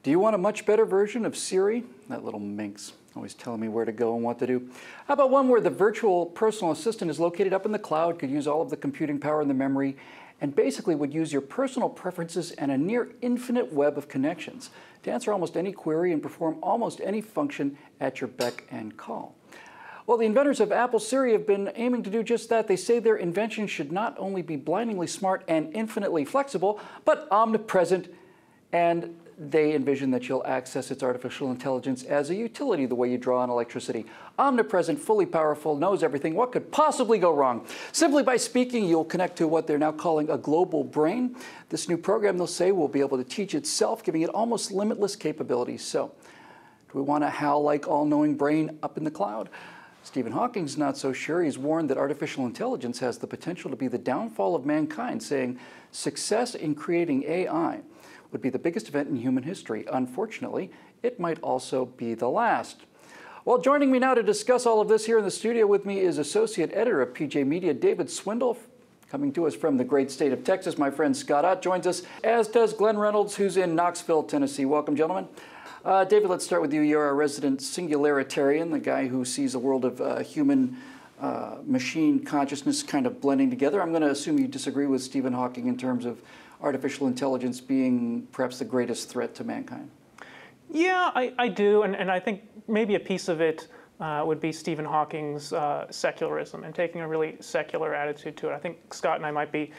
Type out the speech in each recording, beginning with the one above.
Do you want a much better version of Siri? That little minx, always telling me where to go and what to do. How about one where the virtual personal assistant is located up in the cloud, could use all of the computing power and the memory, and basically would use your personal preferences and a near infinite web of connections to answer almost any query and perform almost any function at your beck and call? Well, the inventors of Apple Siri have been aiming to do just that. They say their invention should not only be blindingly smart and infinitely flexible, but omnipresent, and they envision that you'll access its artificial intelligence as a utility the way you draw on electricity. Omnipresent, fully powerful, knows everything. What could possibly go wrong? Simply by speaking, you'll connect to what they're now calling a global brain. This new program, they'll say, will be able to teach itself, giving it almost limitless capabilities. So, do we want a HAL-like all-knowing brain up in the cloud? Stephen Hawking's not so sure. He's warned that artificial intelligence has the potential to be the downfall of mankind, saying success in creating AI would be the biggest event in human history. Unfortunately, it might also be the last. Well, joining me now to discuss all of this here in the studio with me is Associate Editor of PJ Media, David Swindle. Coming to us from the great state of Texas, my friend Scott Ott joins us, as does Glenn Reynolds, who's in Knoxville, Tennessee. Welcome, gentlemen. David, let's start with you. You're a resident singularitarian, the guy who sees a world of human machine consciousness kind of blending together. I'm going to assume you disagree with Stephen Hawking in terms of artificial intelligence being perhaps the greatest threat to mankind. Yeah, I do, and I think maybe a piece of it would be Stephen Hawking's secularism and taking a really secular attitude to it. I think Scott and I might be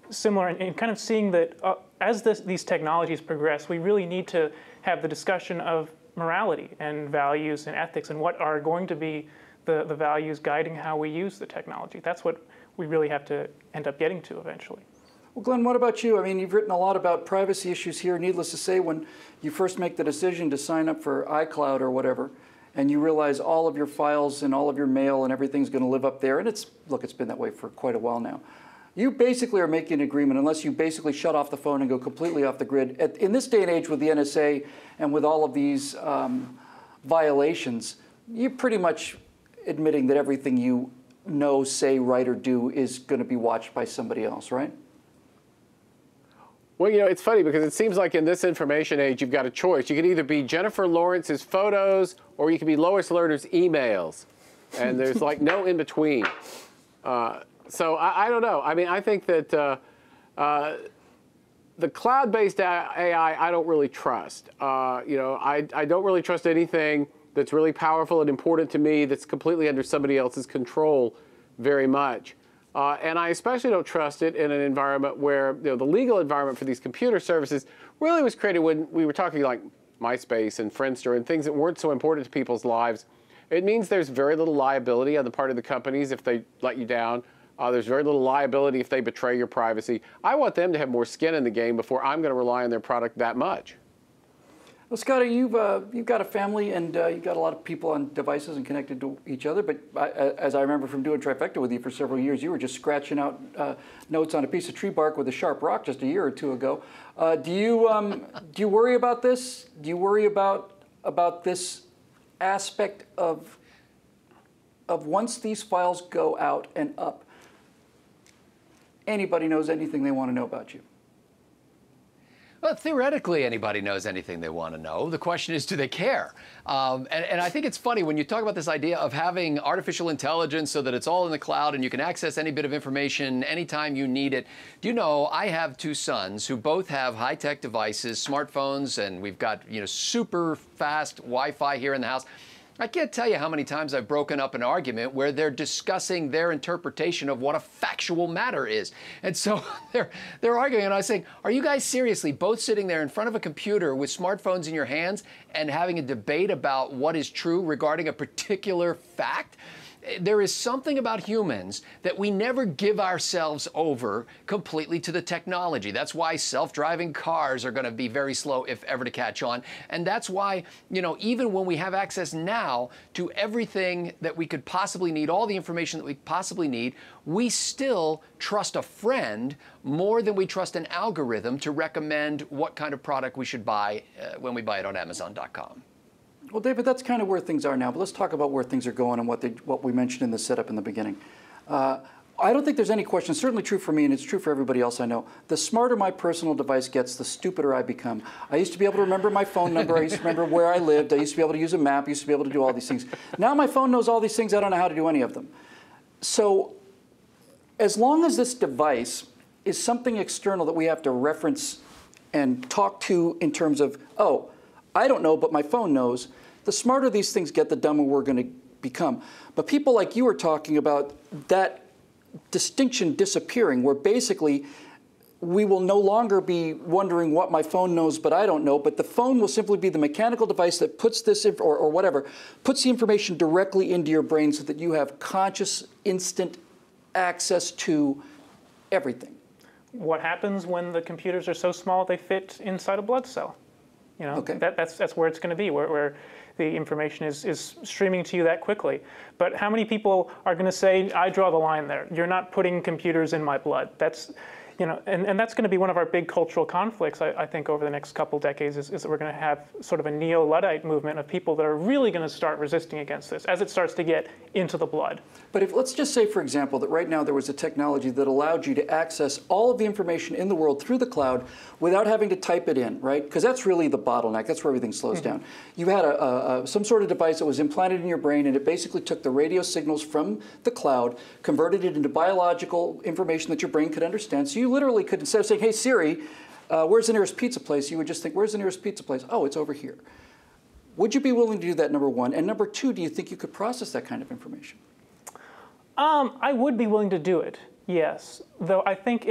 similar in kind of seeing that as these technologies progress, we really need to have the discussion of morality and values and ethics and what are going to be the values guiding how we use the technology. That's what we really have to end up getting to eventually. Well, Glenn, what about you? I mean, you've written a lot about privacy issues here. Needless to say, when you first make the decision to sign up for iCloud or whatever, and you realize all of your files and all of your mail and everything's going to live up there, and it's been that way for quite a while now. You basically are making an agreement, unless you basically shut off the phone and go completely off the grid. In this day and age with the NSA and with all of these violations, you're pretty much admitting that everything you know, say, write, or do is going to be watched by somebody else, right? Well, you know, it's funny because it seems like in this information age, you've got a choice. You can either be Jennifer Lawrence's photos or you can be Lois Lerner's emails. And there's like no in between. So I don't know. I mean, I think that the cloud-based AI, I don't really trust. You know, I don't really trust anything that's really powerful and important to me that's completely under somebody else's control very much. And I especially don't trust it in an environment where, you know, the legal environment for these computer services really was created when we were talking like MySpace and Friendster and things that weren't so important to people's lives. It means there's very little liability on the part of the companies if they let you down. There's very little liability if they betray your privacy. I want them to have more skin in the game before I'm going to rely on their product that much. Well, Scotty, you've got a family and you've got a lot of people on devices and connected to each other. But as I remember from doing Trifecta with you for several years, you were just scratching out notes on a piece of tree bark with a sharp rock just a year or two ago. Do you worry about this? Do you worry about this aspect of once these files go out and up, anybody knows anything they want to know about you? Well, theoretically, anybody knows anything they want to know. The question is, do they care? And I think it's funny when you talk about this idea of having artificial intelligence so that it's all in the cloud and you can access any bit of information anytime you need it. Do you know, I have two sons who both have high-tech devices, smartphones, and we've got, you know, super fast Wi-Fi here in the house. I can't tell you how many times I've broken up an argument where they're discussing their interpretation of what a factual matter is. And so they're arguing, and I was saying, are you guys seriously both sitting there in front of a computer with smartphones in your hands and having a debate about what is true regarding a particular fact? There is something about humans that we never give ourselves over completely to the technology. That's why self-driving cars are going to be very slow, if ever, to catch on. And that's why, you know, even when we have access now to everything that we could possibly need, all the information that we possibly need, we still trust a friend more than we trust an algorithm to recommend what kind of product we should buy when we buy it on Amazon.com. Well, David, that's kind of where things are now, but let's talk about where things are going and what we mentioned in the setup in the beginning. I don't think there's any question. It's certainly true for me, and it's true for everybody else I know. The smarter my personal device gets, the stupider I become. I used to be able to remember my phone number. I used to remember where I lived. I used to be able to use a map. I used to be able to do all these things. Now my phone knows all these things. I don't know how to do any of them. So as long as this device is something external that we have to reference and talk to in terms of, oh, I don't know, but my phone knows, the smarter these things get, the dumber we're going to become. But people like you are talking about that distinction disappearing, where basically we will no longer be wondering what my phone knows but I don't know, but the phone will simply be the mechanical device that puts this, or whatever, puts the information directly into your brain so that you have conscious, instant access to everything. What happens when the computers are so small they fit inside a blood cell? You know, Okay. that's where it's going to be, where the information is streaming to you that quickly. But how many people are going to say, I draw the line there. You're not putting computers in my blood. That's, you know, and that's going to be one of our big cultural conflicts, I think, over the next couple decades, is that we're going to have sort of a neo-luddite movement of people that are really going to start resisting against this as it starts to get into the blood. But if, let's just say, for example, that right now there was a technology that allowed you to access all of the information in the world through the cloud without having to type it in, right? Because that's really the bottleneck. That's where everything slows down. You had some sort of device that was implanted in your brain, and it basically took the radio signals from the cloud, converted it into biological information that your brain could understand. So you literally could, instead of saying, hey, Siri, where's the nearest pizza place? You would just think, where's the nearest pizza place? Oh, it's over here. Would you be willing to do that, number one? And number two, do you think you could process that kind of information? I would be willing to do it, yes. Though I think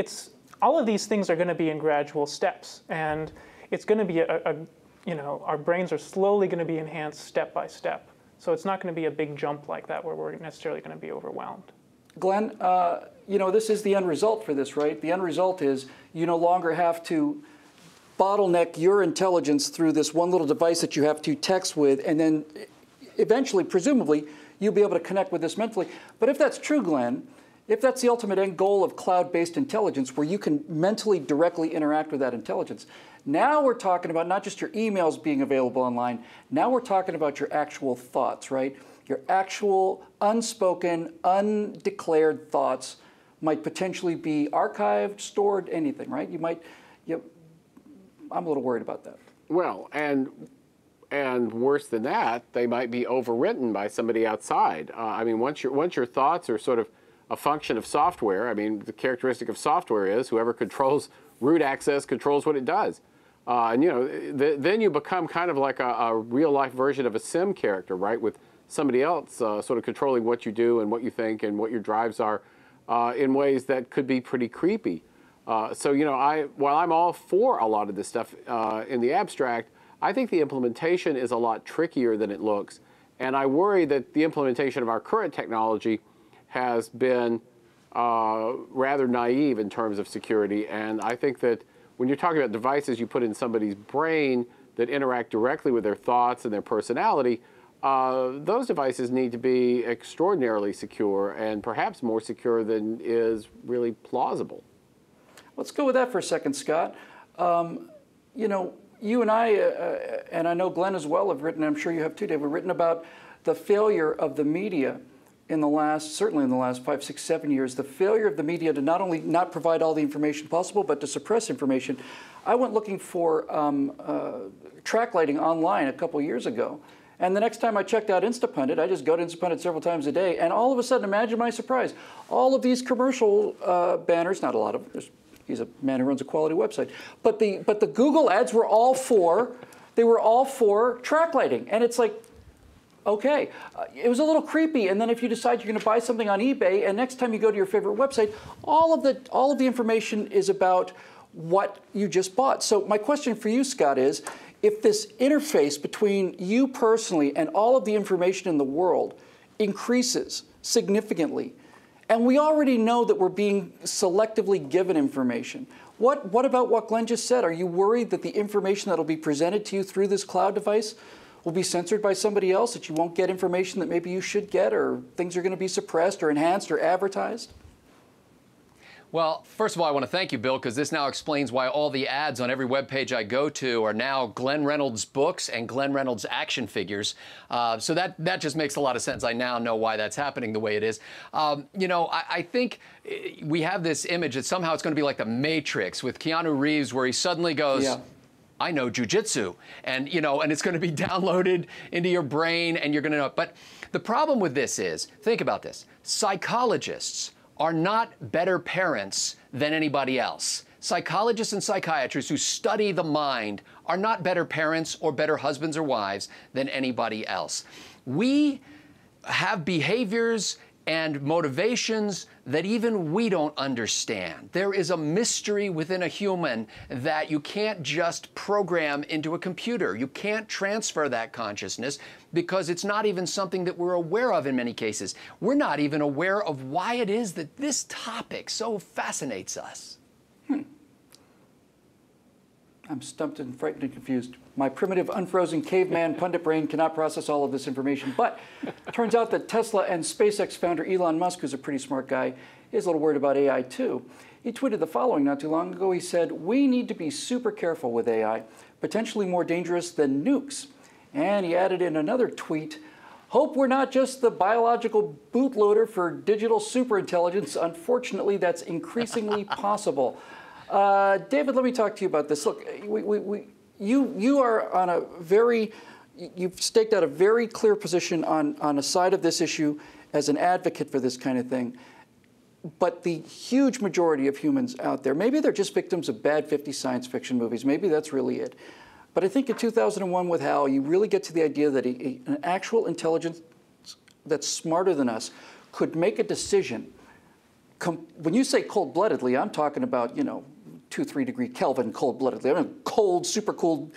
all of these things are going to be in gradual steps. And it's going to be you know, our brains are slowly going to be enhanced step by step. So it's not going to be a big jump like that where we're necessarily going to be overwhelmed. Glenn, you know, this is the end result for this, right? The end result is you no longer have to bottleneck your intelligence through this one little device that you have to text with, and then eventually, presumably, you'll be able to connect with this mentally. But if that's true, Glenn, if that's the ultimate end goal of cloud-based intelligence, where you can mentally directly interact with that intelligence, now we're talking about not just your emails being available online, now we're talking about your actual thoughts, right? Your actual unspoken, undeclared thoughts might potentially be archived, stored, anything, right? I'm a little worried about that. Well, and worse than that, they might be overwritten by somebody outside. I mean, once your thoughts are sort of a function of software, I mean, the characteristic of software is whoever controls root access controls what it does. And, you know, then you become kind of like a real-life version of a sim character, right, with somebody else sort of controlling what you do and what you think and what your drives are in ways that could be pretty creepy. So, you know, while I'm all for a lot of this stuff in the abstract, I think the implementation is a lot trickier than it looks. And I worry that the implementation of our current technology has been rather naive in terms of security. And I think that when you're talking about devices you put in somebody's brain that interact directly with their thoughts and their personality, those devices need to be extraordinarily secure and perhaps more secure than is really plausible. Let's go with that for a second, Scott. You know, you and I know Glenn as well, have written, I'm sure you have too, Dave, we've written about the failure of the media in the last, certainly in the last 5, 6, 7 years, the failure of the media to not only not provide all the information possible, but to suppress information. I went looking for track lighting online a couple years ago. And the next time I checked out Instapundit, I just go to Instapundit several times a day, and all of a sudden, imagine my surprise, all of these commercial banners, not a lot of them, he's a man who runs a quality website, but the Google ads were all for, they were all for track lighting. And it's like, okay, it was a little creepy. And then if you decide you're going to buy something on eBay, and next time you go to your favorite website, all of the information is about what you just bought. So my question for you, Scott, is if this interface between you personally and all of the information in the world increases significantly, and we already know that we're being selectively given information, what about what Glenn just said? Are you worried that the information that will be presented to you through this cloud device will be censored by somebody else, that you won't get information that maybe you should get, or things are going to be suppressed or enhanced or advertised? Well, first of all, I want to thank you, Bill, because this now explains why all the ads on every web page I go to are now Glenn Reynolds books and Glenn Reynolds action figures. So that just makes a lot of sense. I now know why that's happening the way it is. You know, I think we have this image that somehow it's going to be like the Matrix with Keanu Reeves, where he suddenly goes, Yeah. I know jujitsu, and you know, and it's going to be downloaded into your brain, and you're going to know. But the problem with this is, think about this: psychologists are not better parents than anybody else. Psychologists and psychiatrists who study the mind are not better parents or better husbands or wives than anybody else. We have behaviors and motivations that even we don't understand. There is a mystery within a human that you can't just program into a computer. You can't transfer that consciousness because it's not even something that we're aware of in many cases. We're not even aware of why it is that this topic so fascinates us. I'm stumped and frightened and confused. My primitive, unfrozen caveman pundit brain cannot process all of this information. But it turns out that Tesla and SpaceX founder Elon Musk, who's a pretty smart guy, is a little worried about AI too. He tweeted the following not too long ago. He said, "We need to be super careful with AI, potentially more dangerous than nukes." And he added in another tweet, "Hope we're not just the biological bootloader for digital superintelligence. Unfortunately, that's increasingly possible." David, let me talk to you about this. Look, you are on a you've staked out a very clear position on a side of this issue as an advocate for this kind of thing. But the huge majority of humans out there, maybe they're just victims of bad 50s science fiction movies. Maybe that's really it. But I think in 2001 with Hal, you really get to the idea that an actual intelligence that's smarter than us could make a decision. When you say cold-bloodedly, I'm talking about, you know, 2-3 degree Kelvin cold-bloodedly. I mean, cold, super cool,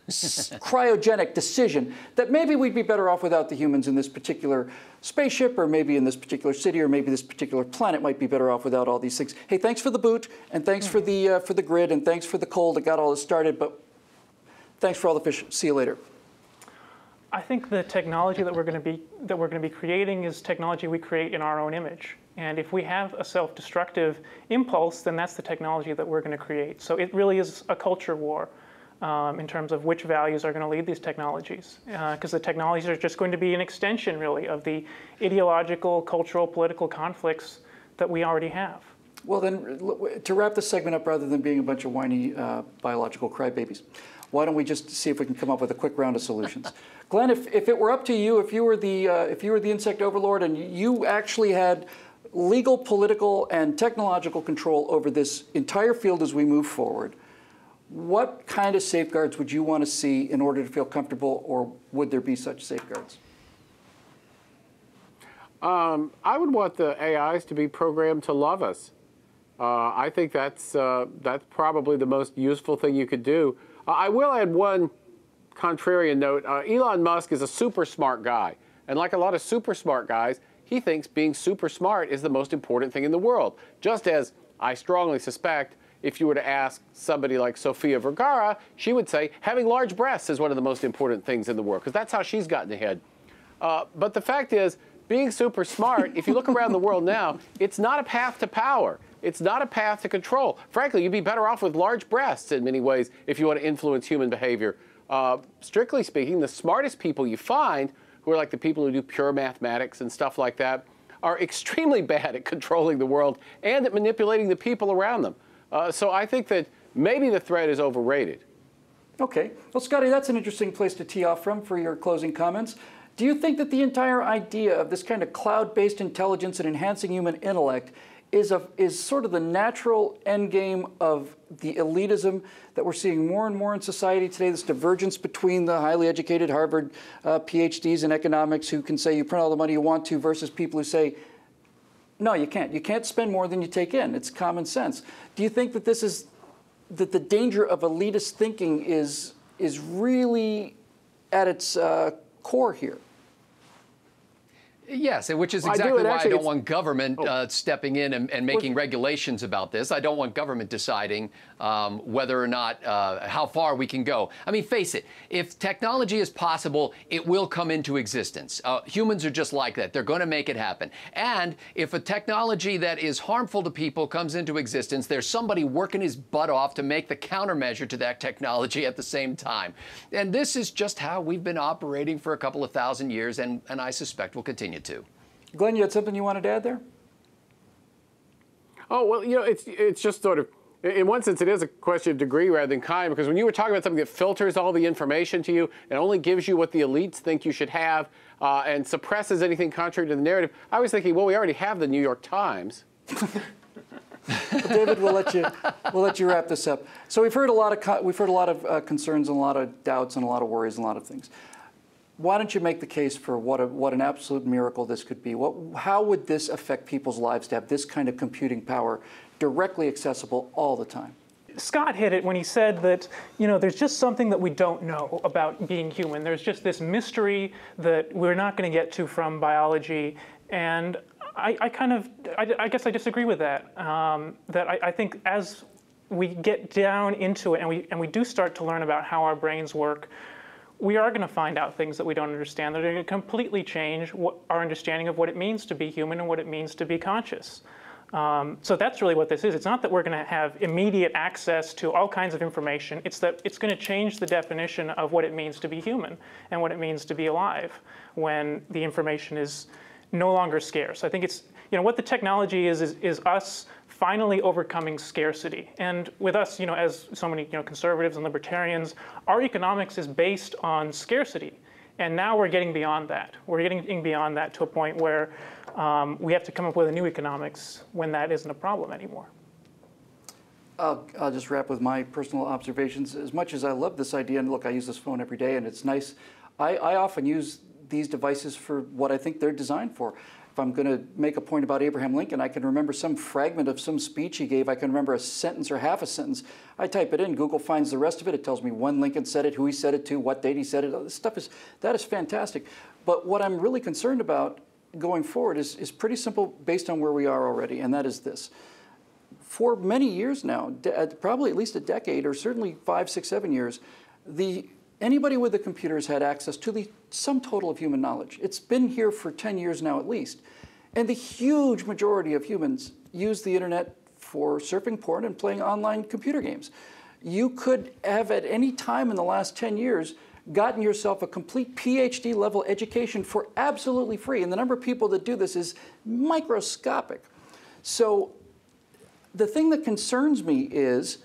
cryogenic decision that maybe we'd be better off without the humans in this particular spaceship, or maybe in this particular city, or maybe this particular planet might be better off without all these things. Hey, thanks for the boot, and thanks for the grid, and thanks for the coal that got all this started, but thanks for all the fish. See you later. I think the technology that we're going to be creating is technology we create in our own image. And if we have a self-destructive impulse, then that's the technology that we're going to create. So it really is a culture war in terms of which values are going to lead these technologies. Because the technologies are just going to be an extension, really, of the ideological, cultural, political conflicts that we already have. Well, then, to wrap this segment up, rather than being a bunch of whiny biological crybabies, why don't we just see if we can come up with a quick round of solutions? Glenn, if it were up to you, if you were the insect overlord and you actually had legal, political, and technological control over this entire field as we move forward, what kind of safeguards would you want to see in order to feel comfortable, or would there be such safeguards? I would want the AIs to be programmed to love us. I think that's probably the most useful thing you could do. I will add one contrarian note. Elon Musk is a super smart guy. And like a lot of super smart guys, he thinks being super smart is the most important thing in the world. Just as I strongly suspect if you were to ask somebody like Sofia Vergara, she would say having large breasts is one of the most important things in the world, because that's how she's gotten ahead. But the fact is, being super smart, if you look around the world now, it's not a path to power. It's not a path to control. Frankly, you'd be better off with large breasts in many ways if you want to influence human behavior. Strictly speaking, the smartest people you find, who are like the people who do pure mathematics and stuff like that, are extremely bad at controlling the world and at manipulating the people around them. So I think that maybe the threat is overrated. Okay. Well, Scotty, that's an interesting place to tee off from for your closing comments. Do you think that the entire idea of this kind of cloud-based intelligence and enhancing human intellect is sort of the natural endgame of the elitism that we're seeing more and more in society today, this divergence between the highly educated Harvard PhDs in economics who can say you print all the money you want to versus people who say, no, you can't. You can't spend more than you take in. It's common sense. Do you think that that the danger of elitist thinking is really at its core here? Yes, which is Well, exactly why I actually, don't want government stepping in and making Well, regulations about this. I don't want government deciding whether or not, how far we can go. I mean, face it, if technology is possible, it will come into existence. Humans are just like that. They're going to make it happen. And if a technology that is harmful to people comes into existence, there's somebody working his butt off to make the countermeasure to that technology at the same time. And this is just how we've been operating for a couple of thousand years, and I suspect will continue to. Glenn, you had something you wanted to add there? Oh, well, it's just sort of, in one sense, it is a question of degree rather than kind, because when you were talking about something that filters all the information to you and only gives you what the elites think you should have and suppresses anything contrary to the narrative, I was thinking, well, we already have the New York Times. Well, David, we'll let you wrap this up. So we've heard a lot of concerns and a lot of doubts and a lot of worries and a lot of things. Why don't you make the case for what an absolute miracle this could be? How would this affect people's lives to have this kind of computing power directly accessible all the time? Scott hit it when he said that, there's just something that we don't know about being human. There's just this mystery that we're not going to get to from biology. And I guess I disagree with that. I think as we get down into it and we do start to learn about how our brains work, we are going to find out things that we don't understand that are going to completely change our understanding of what it means to be human and what it means to be conscious. So that's really what this is. It's not that we're going to have immediate access to all kinds of information. It's that it's going to change the definition of what it means to be human and what it means to be alive when the information is no longer scarce. I think it's, what the technology is us finally overcoming scarcity. And with us, as so many conservatives and libertarians, our economics is based on scarcity. And now we're getting beyond that. We're getting beyond that to a point where we have to come up with a new economics when that isn't a problem anymore. I'll just wrap with my personal observations. As much as I love this idea, and look, I use this phone every day, and it's nice, I often use these devices for what I think they're designed for. If I'm going to make a point about Abraham Lincoln, I can remember some fragment of some speech he gave. I can remember a sentence or half a sentence. I type it in. Google finds the rest of it. It tells me when Lincoln said it, who he said it to, what date he said it. This stuff that is fantastic. But what I'm really concerned about going forward is pretty simple based on where we are already, and that is this. For many years now, probably at least a decade, or certainly 5, 6, 7 years, anybody with a computer has had access to the sum total of human knowledge. It's been here for 10 years now at least. And the huge majority of humans use the internet for surfing porn and playing online computer games. You could have at any time in the last 10 years gotten yourself a complete PhD level education for absolutely free. And the number of people that do this is microscopic. So the thing that concerns me is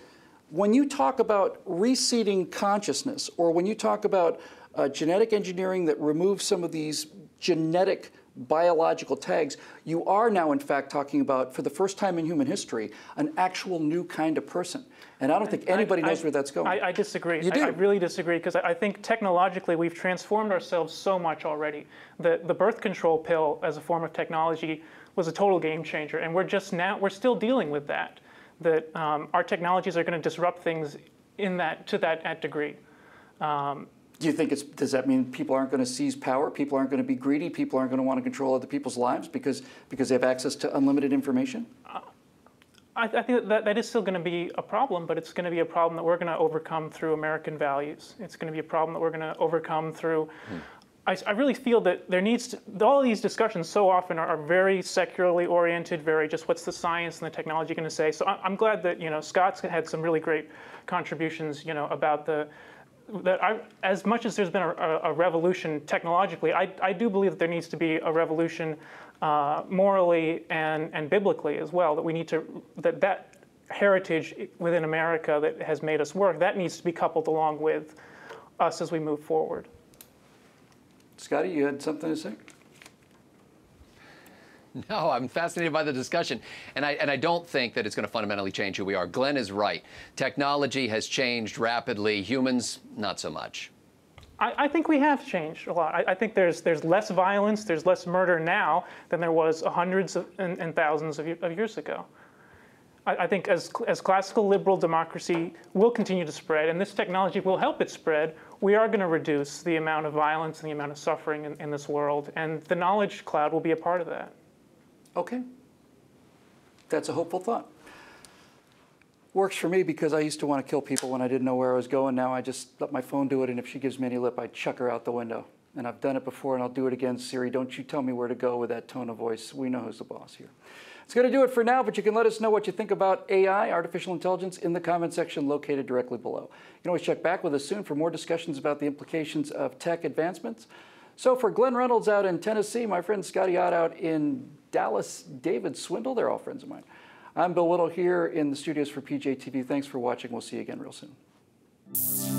when you talk about reseeding consciousness, or when you talk about genetic engineering that removes some of these genetic biological tags, you are now in fact talking about, for the first time in human history, an actual new kind of person. And I don't think anybody knows where that's going. I disagree. You do? I really disagree, because I think technologically we've transformed ourselves so much already. The birth control pill as a form of technology was a total game changer, and we're still dealing with that. That our technologies are going to disrupt things to that degree. Do you think does that mean people aren't going to seize power? People aren't going to be greedy? People aren't going to want to control other people's lives because they have access to unlimited information? I think that is still going to be a problem, but it's going to be a problem that we're going to overcome through American values. It's going to be a problem that we're going to overcome through. I really feel that there needs to, all of these discussions so often are very secularly oriented, very just what's the science and the technology going to say. So I'm glad that Scott's had some really great contributions about as much as there's been a revolution technologically, I do believe that there needs to be a revolution morally and biblically as well. That we need to that heritage within America that has made us work, that needs to be coupled along with us as we move forward. Scotty, you had something to say? No, I'm fascinated by the discussion, and I don't think that it's going to fundamentally change who we are. Glenn is right. Technology has changed rapidly. Humans, not so much. I think we have changed a lot. I think there's less violence, there's less murder now than there was hundreds and thousands of years ago. I think as classical liberal democracy will continue to spread, and this technology will help it spread, we are going to reduce the amount of violence and the amount of suffering in this world, and the knowledge cloud will be a part of that. Okay. That's a hopeful thought. Works for me because I used to want to kill people when I didn't know where I was going. Now I just let my phone do it, and if she gives me any lip, I chuck her out the window. And I've done it before, and I'll do it again. Siri, don't you tell me where to go with that tone of voice. We know who's the boss here. It's going to do it for now, but you can let us know what you think about AI, artificial intelligence, in the comment section located directly below. You can always check back with us soon for more discussions about the implications of tech advancements. So for Glenn Reynolds out in Tennessee, my friend Scotty Ott out in Dallas, David Swindle, they're all friends of mine. I'm Bill Whittle here in the studios for PJTV. Thanks for watching. We'll see you again real soon.